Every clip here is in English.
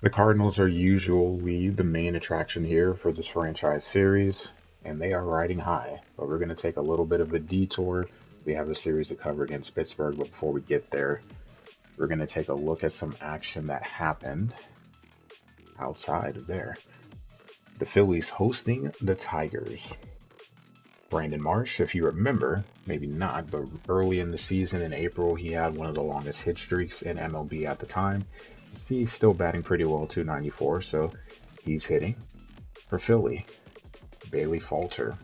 The Cardinals are usually the main attraction here for this franchise series, and they are riding high. But we're going to take a little bit of a detour. We have a series to cover against Pittsburgh, but before we get there, we're going to take a look at some action that happened outside of there. The Phillies hosting the Tigers. Brandon Marsh, if you remember, maybe not, but early in the season in April, he had one of the longest hit streaks in MLB at the time. He's still batting pretty well, 294, so he's hitting. For Philly, Bailey Falter,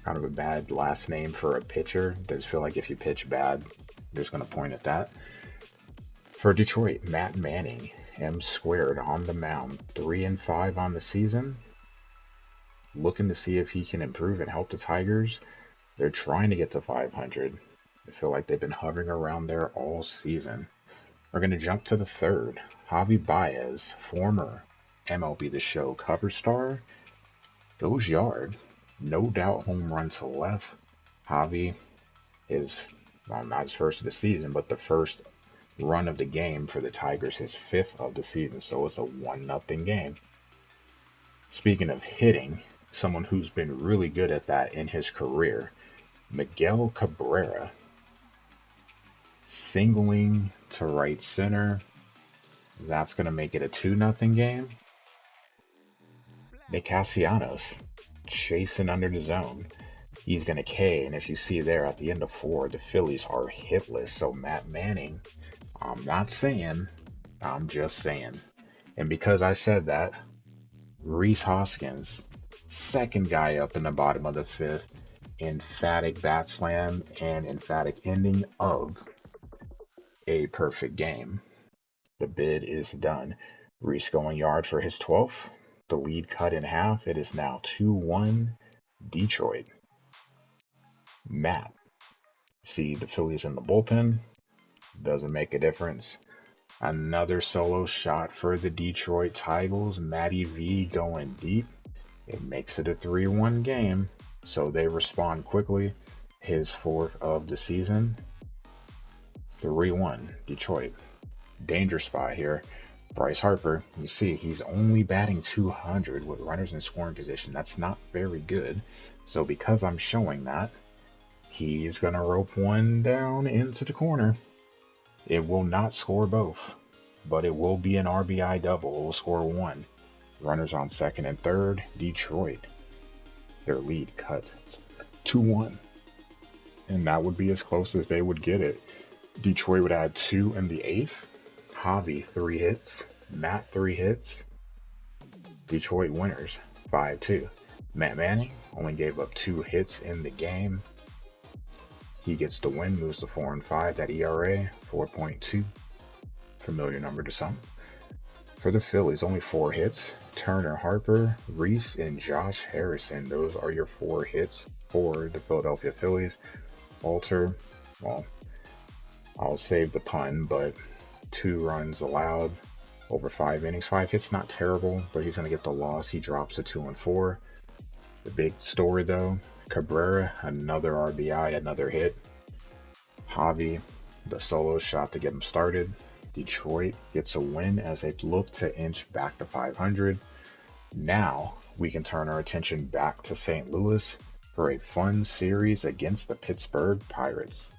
kind of a bad last name for a pitcher. Does feel like if you pitch bad, they're just going to point at that. For Detroit, Matt Manning, M squared on the mound, 3-5 on the season. Looking to see if he can improve and help the Tigers. They're trying to get to 500. I feel like they've been hovering around there all season. We're going to jump to the third. Javi Baez, former MLB The Show cover star, goes yard. No doubt home run to left. Javi is, well, not his first of the season, but the first run of the game for the Tigers, his fifth of the season. So it's a 1-0 game. Speaking of hitting, someone who's been really good at that in his career, Miguel Cabrera, singling to right center. That's going to make it a 2-0 game. Nick Castellanos chasing under the zone. He's going to K, and if you see there at the end of 4, the Phillies are hitless. So Matt Manning, I'm not saying, I'm just saying. And because I said that, Rhys Hoskins, second guy up in the bottom of the 5th, emphatic bat slam and emphatic ending of a perfect game. The bid is done. Rhys going yard for his 12th. The lead cut in half. It is now 2-1 Detroit. Matt, see the Phillies in the bullpen. Doesn't make a difference. Another solo shot for the Detroit Tigers. Matty V going deep. It makes it a 3-1 game. So they respond quickly. His 4th of the season. 3-1 Detroit. Danger spot here. Bryce Harper, you see he's only batting 200 with runners in scoring position. That's not very good. So because I'm showing that, he's going to rope one down into the corner. It will not score both, but it will be an RBI double. It will score 1. Runners on second and third. Detroit, their lead cut 2-1. And that would be as close as they would get it. Detroit would add 2 in the 8th. Javi, 3 hits. Matt, 3 hits. Detroit winners, 5-2. Matt Manning only gave up 2 hits in the game. He gets the win, moves to 4-5. That ERA, 4.2. Familiar number to some. For the Phillies, only 4 hits. Turner, Harper, Rhys, and Josh Harrison. Those are your 4 hits for the Philadelphia Phillies. Walter, well, I'll save the pun, but 2 runs allowed over 5 innings. 5 hits, not terrible, but he's going to get the loss. He drops to 2-4. The big story, though, Cabrera, another RBI, another hit. Javi, the solo shot to get him started. Detroit gets a win as they look to inch back to 500. Now we can turn our attention back to St. Louis for a fun series against the Pittsburgh Pirates.